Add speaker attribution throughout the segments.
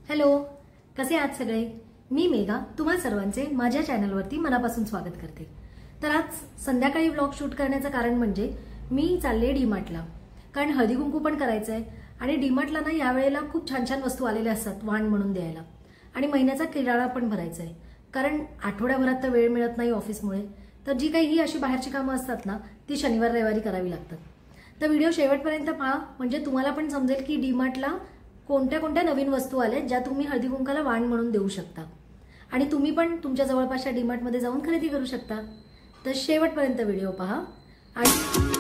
Speaker 1: Hello, कसे आहात सगळे? मी मेघा तुम्हा सर्वांचे माझ्या चॅनलवरती मनापासून स्वागत करते। तर आज संध्याकाळी व्लॉग शूट करण्याचं कारण म्हणजे मी चालले डीमार्टला, कारण हळदी कुंकू पण करायचं आहे आणि डीमार्टला ना यावेळेला खूप छान छान वस्तू आलेल्या असतात वाण म्हणून द्यायला, आणि महिन्याचा किराणा पण भरायचा आहे, कारण आठवड्याभरात तर वेळ मिळत नाही ऑफिसमुळे। तर जी काही ही अशी बाहेरची कामं असतात ना ती शनिवार रविवारी करावी लागतात। तर व्हिडिओ शेवटपर्यंत पहा, म्हणजे तुम्हाला पण समजेल की डीमार्टला कोणत्या कोणत्या नवीन वस्तू आल्या ज्या तुम्ही हळदी कुंकाला वाण म्हणून देऊ शकता, आणि तुम्ही पण तुमच्या जवळपासच्या डीमार्ट मध्ये जाऊन खरेदी करू शकता। तर शेवटपर्यंत व्हिडिओ पहा। आणि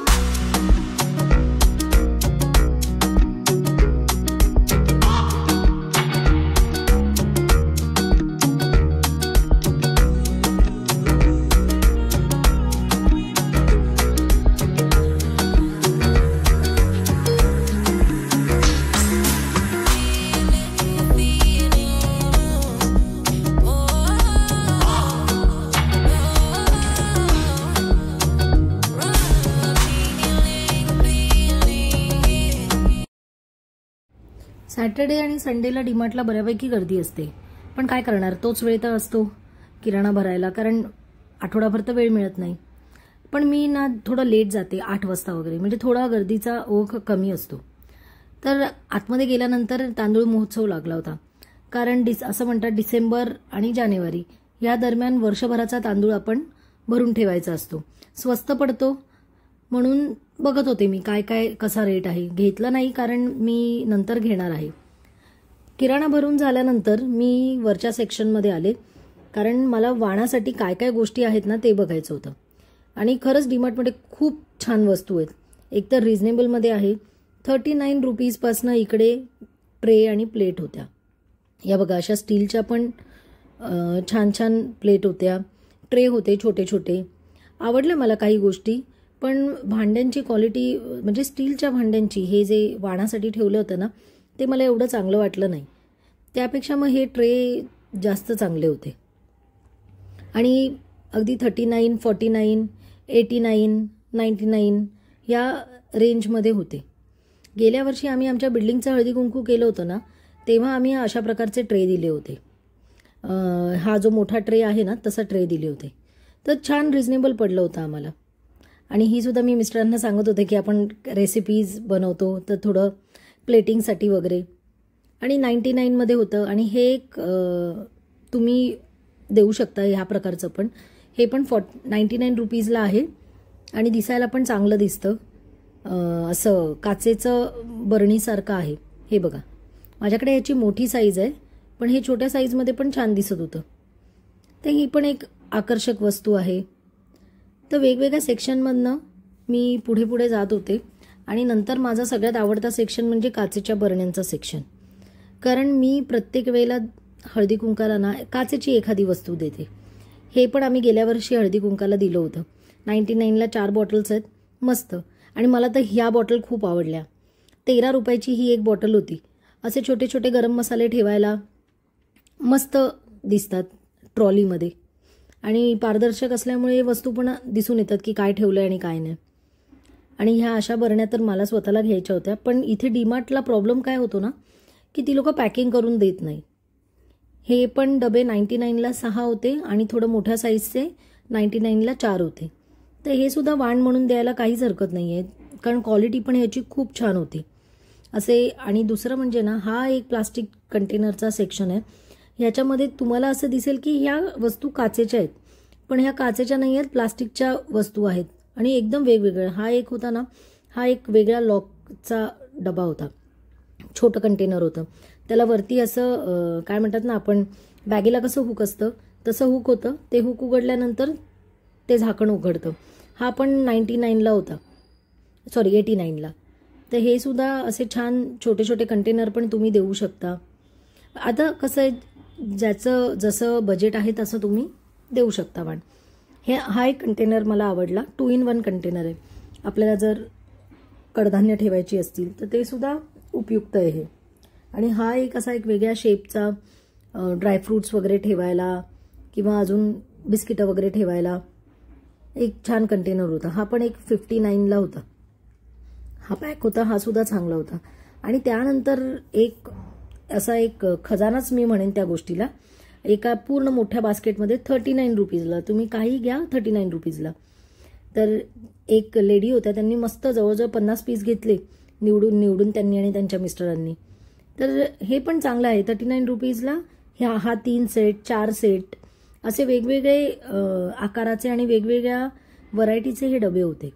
Speaker 1: सॅटर्डे आणि संडेला डीमार्टला बऱ्यापैकी गर्दी असते, पण काय करणार, तोच वेळ तर असतो किराणा भरायला, कारण आठवडाभर तर वेळ मिळत नाही। पण मी ना थोडं लेट जाते, 8 वाजता वगैरे, म्हणजे थोडा गर्दीचा ओघ कमी असतो। तर आतमध्ये गेल्यानंतर तांदूळ महोत्सव लागला होता, कारण असं म्हणतात डिसेंबर आणि जानेवारी या दरम्यान वर्षभराचा तांदूळ आपण भरून ठेवायचा असतो, स्वस्त पडतो म्हणून बघत होते मी काय काय कसा रेट आहे। घेतला नाही, कारण मी नंतर घेणार आहे। किराणा भरून झाल्यानंतर मी वरच्या सेक्शनमध्ये आले, कारण मला वाणासाठी काय काय गोष्टी आहेत ना ते बघायचं होतं। आणि खरंच डीमार्टमध्ये खूप छान वस्तू आहेत, एकतर रिझनेबलमध्ये आहे। 39 रुपीजपासनं इकडे ट्रे आणि प्लेट होत्या। या बघा, अशा स्टीलच्या पण छान छान प्लेट होत्या, ट्रे होते छोटे छोटे। आवडल्या मला काही गोष्टी, पण भांड्यांची क्वालिटी, म्हणजे स्टीलच्या भांड्यांची, हे जे वाणासाठी ठेवलं होतं ना ते मला एवढं चांगलं वाटलं नाही, त्यापेक्षा मग हे ट्रे जास्त चांगले होते। आणि अगदी 39, 49, 89, 99 या रेंजमध्ये होते। गेल्या वर्षी आम्ही आमच्या बिल्डिंगचं हळदी कुंकू केलं होतं ना, तेव्हा आम्ही अशा प्रकारचे ट्रे दिले होते। हा जो मोठा ट्रे आहे ना तसा ट्रे दिले होते, तर छान रिझनेबल पडलं होतं आम्हाला। आणि ही सुद्धा मी मिस्टरांना सांगत होते की आपण रेसिपीज बनवतो तर थोडं प्लेटिंगसाठी वगैरे, आणि 99 मध्ये होतं। आणि हे एक तुम्ही देऊ शकता ह्या प्रकारचं, पण हे पण 99 रुपीजला आहे आणि दिसायला पण चांगलं दिसतं। असं काचेचं बरणीसारखं आहे। हे बघा, माझ्याकडे याची मोठी साईज आहे, पण हे छोट्या साईजमध्ये पण छान दिसत होतं, तर ही पण एक आकर्षक वस्तू आहे। तर वेगवेगळ्या सेक्शनमधनं मी पुढे पुढे जात होते, आणि नंतर माझा सगळ्यात आवडता सेक्शन म्हणजे काचेच्या बरण्यांचा सेक्शन, कारण मी प्रत्येक वेळेला हळदी कुंकाला ना काचेची एखादी वस्तू देते। हे पण आम्ही गेल्या वर्षी हळदी कुंकाला दिलं होतं। 99ला 4 बॉटल्स आहेत, मस्त। आणि मला तर ह्या बॉटल खूप आवडल्या, 13 रुपयाची ही एक बॉटल होती। असे छोटे छोटे गरम मसाले ठेवायला मस्त दिसतात ट्रॉलीमध्ये, आणि पारदर्शक असल्यामुळे वस्तू पण दिसून येतात की काय ठेवलंय आणि काय नाही। आणि ह्या अशा बरण्या तर मला स्वतःला घ्यायच्या होत्या, पण इथे डीमार्टला प्रॉब्लेम काय होतो ना की ती लोक पॅकिंग करून देत नाही। हे पण डबे 99ला 6 होते आणि थोडं मोठ्या साईजचे 99ला 4 होते, तर हे सुद्धा वाण म्हणून द्यायला काहीच हरकत नाही आहे, कारण क्वालिटी पण याची खूप छान होती असे। आणि दुसरं म्हणजे ना, हा एक प्लास्टिक कंटेनरचा सेक्शन आहे, ह्याच्यामध्ये तुम्हाला असं दिसेल की ह्या वस्तू काचेच्या आहेत, पण ह्या काचेच्या नाही आहेत, प्लास्टिकच्या वस्तू आहेत, आणि एकदम वेगवेगळ्या। हा एक होता ना, हा एक वेगळा लॉकचा डबा होता, छोटं कंटेनर होतं, त्याला वरती असं काय म्हणतात ना, आपण बॅगेला कसं हुक असतं तसं हुक होतं, ते हुक उघडल्यानंतर ते झाकण उघडतं। हा पण 99ला होता, सॉरी 89ला। तर हे सुद्धा असे छान छोटे छोटे कंटेनर पण तुम्ही देऊ शकता। आता कसं आहे, ज्याचं जसं बजेट आहे तसं तुम्ही देऊ शकता वाण। हा एक कंटेनर मला आवडला, 2 in 1 कंटेनर आहे, आपल्याला जर कडधान्य ठेवायची असतील तर ते सुद्धा उपयुक्त आहे हे। आणि हा एक असा एक वेगळ्या शेपचा ड्रायफ्रुट्स वगैरे ठेवायला किंवा अजून बिस्किटं वगैरे ठेवायला एक छान कंटेनर होता। हा पण एक 59ला होता, हा पॅक होता, हा सुद्धा चांगला होता। आणि त्यानंतर एक असा एक खजानाच मी म्हणेन त्या गोष्टीला. एका पूर्ण मोठ्या बास्केटमध्ये 39 रुपीजला तुम्ही काही घ्या, 39 रुपीजला. तर एक लेडी होत्या, त्यांनी मस्त जवळजवळ 50 पीस घेतले निवडून त्यांनी आणि त्यांच्या मिस्टरांनी. तर हे पण चांगलं आहे. 39 रुपीजला हा 3 सेट 4 सेट असे वेगवेगळे आकाराचे आणि वेगवेगळ्या व्हरायटीचे हे डबे होते.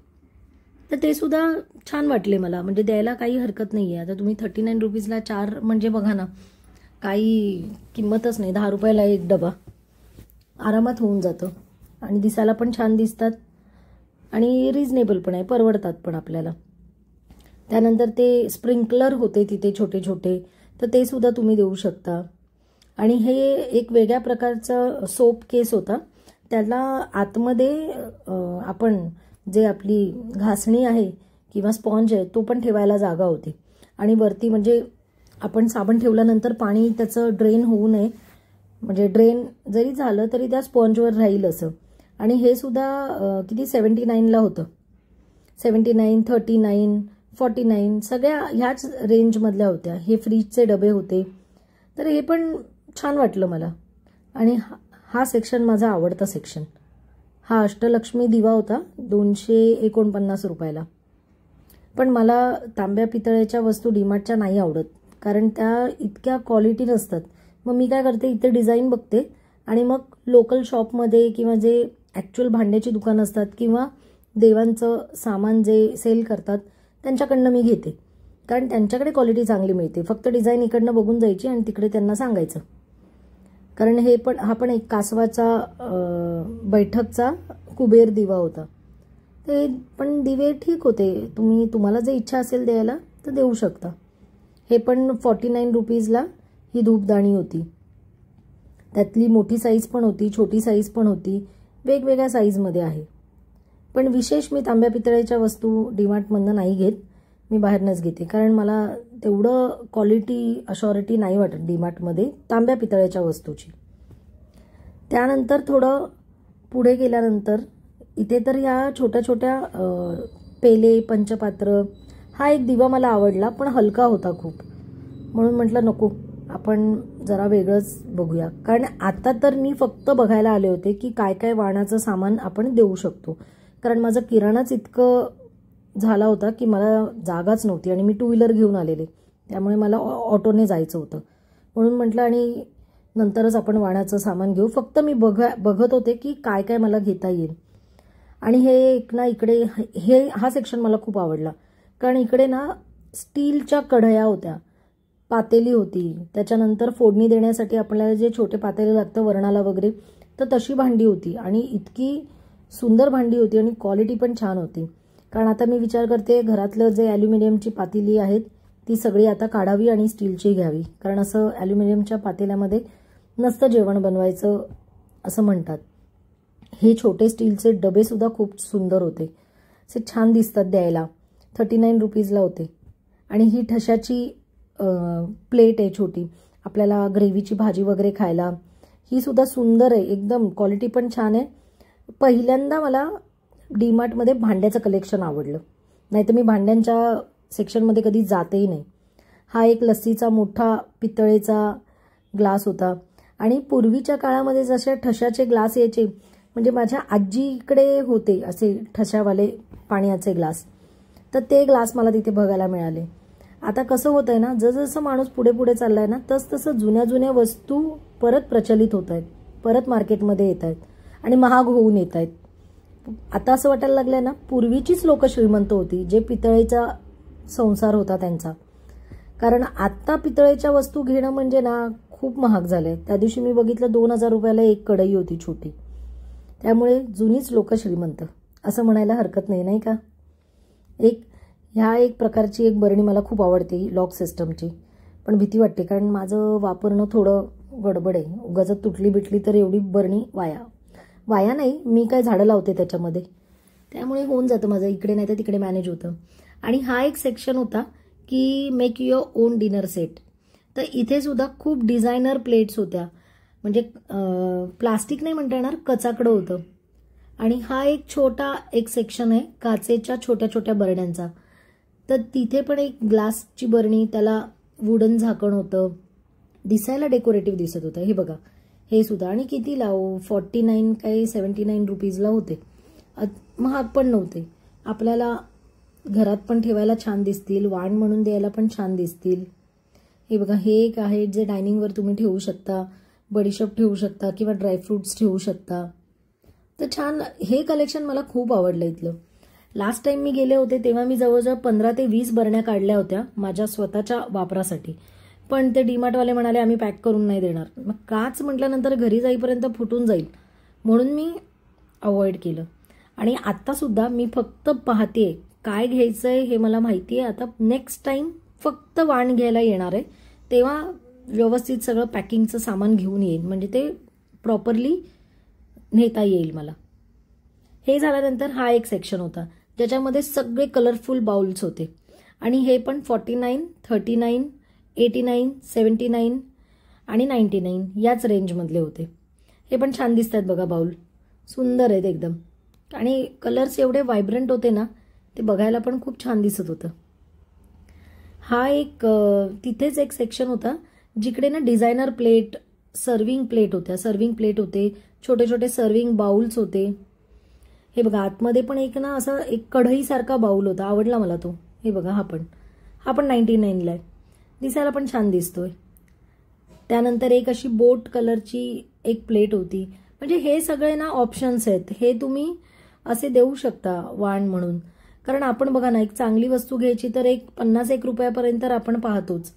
Speaker 1: तर ते सुद्धा छान वाटले मला, म्हणजे द्यायला काही हरकत नाही आहे. आता तुम्ही 39 रुपीजला 4 म्हणजे बघा ना, काही किंमतच नाही. 10 रुपयाला एक डबा आरामात होऊन जातं आणि दिसायला पण छान दिसतात आणि रिजनेबल पण आहे, परवडतात पण आपल्याला. त्यानंतर ते स्प्रिंकलर होते तिथे छोटे छोटे, तर ते सुद्धा तुम्ही देऊ शकता. आणि हे एक वेगळ्या प्रकारचा सोप केस होता. त्याला आतमध्ये आपण जे आपली घासणी आहे किंवा स्पॉन्ज आहे तो पण ठेवायला जागा होती. आणि वरती म्हणजे आपण साबण ठेवल्यानंतर पाणी त्याचं ड्रेन होऊ नये, म्हणजे ड्रेन जरी झालं तरी त्या स्पॉन्जवर राहील असं. आणि हे सुद्धा किती 79ला होतं. 79, 39, 49 सगळ्या ह्याच रेंजमधल्या होत्या. हे फ्रीजचे डबे होते. तर हे पण छान वाटलं मला. आणि हा सेक्शन माझा आवडता सेक्शन. हा अष्टलक्ष्मी दिवा होता 249 रुपयाला. पण मला तांब्या पितळेच्या वस्तू डीमार्टच्या नाही आवडत, कारण त्या इतक्या क्वालिटी नसतात. मग मी काय करते, इथे डिझाईन बघते आणि मग लोकल शॉपमध्ये किंवा जे ॲक्च्युअल भांड्याची दुकानं असतात किंवा देवांचं सामान जे सेल करतात त्यांच्याकडनं मी घेते, कारण त्यांच्याकडे क्वालिटी चांगली मिळते. फक्त डिझाईन इकडनं बघून जायची आणि तिकडे त्यांना सांगायचं. कारण हा पण एक कासवाचा बैठकचा कुबेर दिवा होता. ते पण दिवे ठीक होते. तुम्हाला जे इच्छा असेल द्यायला तर देऊ शकता. हे पण 49 रुपीजला ही धूपदाणी होती. त्यातली मोठी साईज पण होती, छोटी साईज पण होती, वेगवेगळ्या साईजमध्ये आहे. पण विशेष मी तांब्या पितळेच्या वस्तू डीमार्टमधनं नाही घेत, मी बाहेरनंच घेते. कारण मला तेवढं क्वालिटी अशॉरिटी नाही वाटत डीमार्टमध्ये तांब्या पितळेच्या वस्तूची. त्यानंतर थोडं पुढे गेल्यानंतर इथे तर ह्या छोट्या छोट्या पेले, पंचपात्र, हा एक दिवा मला आवडला पण हलका होता खूप, म्हणून म्हटलं नको, आपण जरा वेगळंच बघूया. कारण आता तर मी फक्त बघायला आले होते की काय काय वाणाचं सामान आपण देऊ शकतो. कारण माझं किराणाच इतकं झाला होता की मला जागाच नव्हती आणि मी 2 व्हीलर घेऊन आलेले, त्यामुळे मला ऑटोने जायचं होतं. म्हणून म्हटलं आणि नंतरच आपण वाणाचं सामान घेऊ. फक्त मी बघत होते की काय काय मला घेता येईल. आणि हे एक ना इकडे हा सेक्शन मला खूप आवडला, कारण इकडे ना स्टीलच्या कढया होत्या, पातेली होती, त्याच्यानंतर फोडणी देण्यासाठी आपल्याला जे छोटे पातेले लागतं वरणाला वगैरे, तर तशी भांडी होती. आणि इतकी सुंदर भांडी होती आणि क्वालिटी पण छान होती. कारण आता मी विचार करते घरातलं जे ॲल्युमिनियमची पातेली आहेत ती सगळी आता काढावी आणि स्टीलची घ्यावी, कारण असं ॲल्युमिनियमच्या पातेल्यामध्ये नसतं जेवण बनवायचं असं म्हणतात. हे छोटे स्टीलचे डबे सुद्धा खूप सुंदर होते, असे छान दिसतात द्यायला. 39 रुपीजला होते. आणि ही ठशाची प्लेट आहे छोटी, आपल्याला ग्रेव्हीची भाजी वगैरे खायला. ही सुद्धा सुंदर आहे एकदम, क्वालिटी पण छान आहे. पहिल्यांदा मला डीमार्टमध्ये भांड्याचं कलेक्शन आवडलं, नाहीतर मी भांड्यांच्या सेक्शनमध्ये कधी जातेही नाही. हा एक लस्सीचा मोठा पितळेचा ग्लास होता. आणि पूर्वीच्या काळामध्ये जसे ठशाचे ग्लास यायचे, म्हणजे माझ्या आजीकडे होते असे ठशावाले पाण्याचे ग्लास, तर ते ग्लास मला तिथे बघायला मिळाले. आता कसं होतंय ना, जसं माणूस पुढे पुढे चाललाय ना, तसं जुन्या जुन्या वस्तू परत प्रचलित होत आहेत, परत मार्केटमध्ये येत आहेत आणि महाग होऊन येत आहेत. आता असं वाटायला लागलंय ना, पूर्वीचीच लोक श्रीमंत होती, जे पितळेचा संसार होता त्यांचा. कारण आता पितळेच्या वस्तू घेणं म्हणजे ना खूप महाग झालंय. त्या दिवशी मी बघितलं 2000 रुपयाला एक कढई होती छोटी. त्यामुळे जुनीच लोक श्रीमंत असं म्हणायला हरकत नाही, नाही का. ह्या एक प्रकारची एक बरणी मला खूप आवडते लॉक सिस्टमची, पण भीती वाटते कारण माझं वापरणं थोडं गडबड आहे. उगाच तुटली बिटली तर एवढी बरणी वाया नाही, मी काय झाडं लावते त्याच्यामध्ये, त्यामुळे होऊन जातं माझं, इकडे नाही तर तिकडे मॅनेज होतं. आणि हा एक सेक्शन होता की make your on dinner set. तर इथे सुद्धा खूप डिझायनर प्लेट्स होत्या, म्हणजे प्लास्टिक नाही म्हणता येणार, कचाकडं होतं. आणि हा एक छोटा एक सेक्शन आहे काचेच्या छोट्या छोट्या बरण्यांचा. तर तिथे पण एक ग्लासची बरणी, त्याला वुडन झाकण होतं. दिसायला डेकोरेटिव्ह दिसत होतं. हे बघा, हे सुद्धा. आणि कितीला 49 काही 79 रुपीजला होते. महाग पण नव्हते. आपल्याला घरात पण ठेवायला छान दिसतील, वाण म्हणून द्यायला पण छान दिसतील. हे बघा, हे एक आहे जे डायनिंगवर तुम्ही ठेवू शकता, बडीशेप ठेवू शकता किंवा ड्रायफ्रुट्स ठेवू शकता. तर छान, हे कलेक्शन मला खूप आवडलं इथलं. लास्ट टाइम मी गेले होते तेव्हा मी जवळजवळ 15 ते 20 बरण्या काढल्या होत्या माझ्या स्वतःच्या वापरासाठी. पण ते डीमार्टवाले म्हणाले आम्ही पॅक करून नाही देणार. मग काच म्हटल्यानंतर घरी जाईपर्यंत फुटून जाईल म्हणून मी अवॉइड केलं. आणि आत्तासुद्धा मी फक्त पाहतेय काय घ्यायचंय हे मला माहिती आहे. आता नेक्स्ट टाइम फक्त वाण घ्यायला येणार आहे तेव्हा व्यवस्थित सगळं पॅकिंगचं सामान घेऊन येईन, म्हणजे ते प्रॉपरली नेता येईल मला. हे झाल्यानंतर हा एक सेक्शन होता ज्याच्यामध्ये सगळे कलरफुल बाउल्स होते. आणि हे पण 49, 39, 89, 79 आणि 99 याच रेंजमधले होते. हे पण छान दिसत आहेत बघा, बाउल सुंदर आहेत एकदम. आणि कलर्स एवढे व्हायब्रंट होते ना, ते बघायला पण खूप छान दिसत होतं. हा एक तिथेच एक सेक्शन होता जिकडे ना डिझायनर प्लेट, सर्विंग प्लेट होत्या. सर्विंग प्लेट होते, छोटे छोटे सर्विंग बाउल्स होते. हे बघा, आतमध्ये पण एक ना असा एक कढईसारखा बाउल होता, आवडला मला तो. हे बघा, हा पण 99ला आहे. दिसायला पण छान दिसतोय. त्यानंतर एक अशी बोट कलरची एक प्लेट होती. म्हणजे हे सगळे ना ऑप्शन्स आहेत, हे तुम्ही असे देऊ शकता वाण म्हणून. कारण आपण बघा ना, एक चांगली वस्तू घ्यायची तर एक 50-1 रुपयापर्यंत आपण पाहतोच.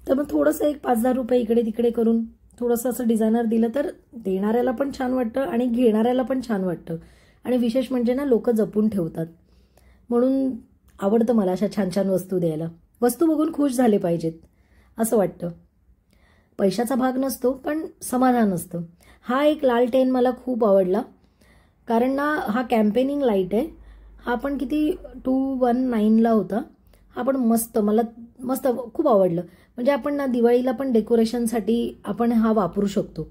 Speaker 1: तर मग थोडंसं एक 5-10 रुपये इकडे तिकडे करून थोडंसं असं डिझायनर दिलं तर देणाऱ्याला पण छान वाटतं आणि घेणाऱ्याला पण छान वाटतं. आणि विशेष म्हणजे ना, लोक जपून ठेवतात. म्हणून आवडतं मला अशा छान छान वस्तू द्यायला. वस्तू बघून खुश झाले पाहिजेत असं वाटतं. पैशाचा भाग नसतो पण समाधान असतं. हा एक लालटेन मला खूप आवडला कारण ना, हा कॅम्पेनिंग लाईट आहे. हा पण किती 219ला होता. हा पण मस्त, मला मस्त खूप आवडलं. म्हणजे आपण ना दिवाळीला पण डेकोरेशनसाठी आपण हा वापरू शकतो.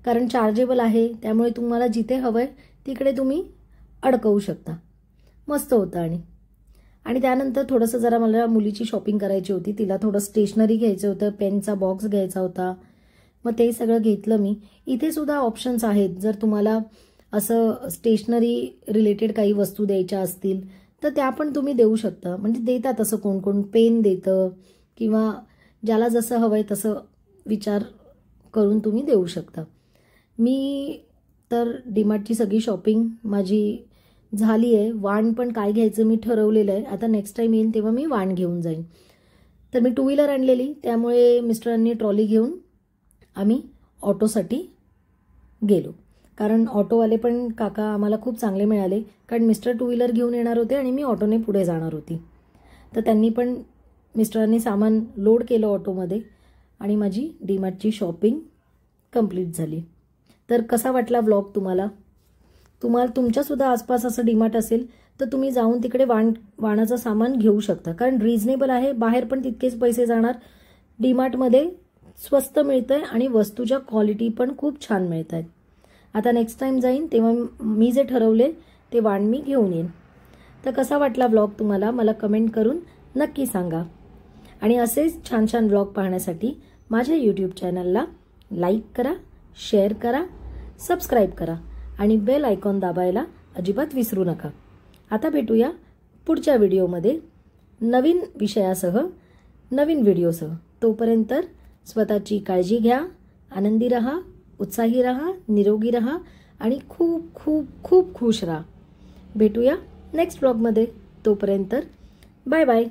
Speaker 1: कारण चार्जेबल आहे, त्यामुळे तुम्हाला जिथे हवंय तिकडे तुम्ही अडकवू शकता. मस्त होतं. आणि त्यानंतर थोडंसं जरा मला मुलीची शॉपिंग करायची होती. तिला थोडं स्टेशनरी घ्यायचं होतं, पेनचा बॉक्स घ्यायचा होता. मग ते सगळं घेतलं मी. इथे सुद्धा ऑप्शन्स आहेत, जर तुम्हाला असं स्टेशनरी रिलेटेड काही वस्तू द्यायच्या असतील तर त्या पण तुम्ही देऊ शकता. म्हणजे देतात असं कोण कोण, पेन देतं किंवा ज्याला जसं हवंय तसं विचार करून तुम्ही देऊ शकता. मी तर डीमार्टची सगळी शॉपिंग माझी झाली आहे. वाण पण काय घ्यायचं मी ठरवलेलं आहे. आता नेक्स्ट टाइम येईन तेव्हा मी वाण घेऊन जाईन. तर मी 2 व्हीलर आणलेली, त्यामुळे मिस्टरांनी ट्रॉली घेऊन आम्ही ऑटोसाठी गेलो. कारण ऑटोवाले पण काका आम्हाला खूप चांगले मिळाले. कारण मिस्टर 2 व्हीलर घेऊन येणार होते आणि मी ऑटोने पुढे जाणार होती. तर त्यांनी पण, मिस्टरांनी सामान लोड केलं ऑटोमध्ये आणि माझी डीमार्टची शॉपिंग कंप्लीट झाली. तर कसा वाटला व्लॉग तुम्हाला? तुमच्यासुद्धा आसपास असं डीमार्ट असेल तर तुम्ही जाऊन तिकडे वाणाचं सामान घेऊ शकता. कारण रिझनेबल आहे, बाहेर पण तितकेच पैसे जाणार. डीमार्टमध्ये स्वस्त मिळतंय आणि वस्तूच्या क्वालिटी पण खूप छान मिळत आहेत. आता नेक्स्ट टाइम जाईन तेव्हा मी जे ठरवले ते वाण मी घेऊन येईन. तर कसा वाटला व्लॉग तुम्हाला मला कमेंट करून नक्की सांगा. आणि असेच छान छान व्लॉग पाहण्यासाठी माझ्या यूट्यूब चॅनलला लाईक करा, शेअर करा, सबस्क्राईब करा आणि बेल आयकॉन दाबायला अजिबात विसरू नका. आता भेटूया पुढच्या व्हिडिओमध्ये नवीन विषयासह, नवीन व्हिडिओसह. तोपर्यंत स्वतःची काळजी घ्या, आनंदी रहा, उत्साही रहा, निरोगी रहा आणि खूप खूप खूप खुश रहा. भेटूया नेक्स्ट व्लॉगमध्ये. तोपर्यंत बाय बाय.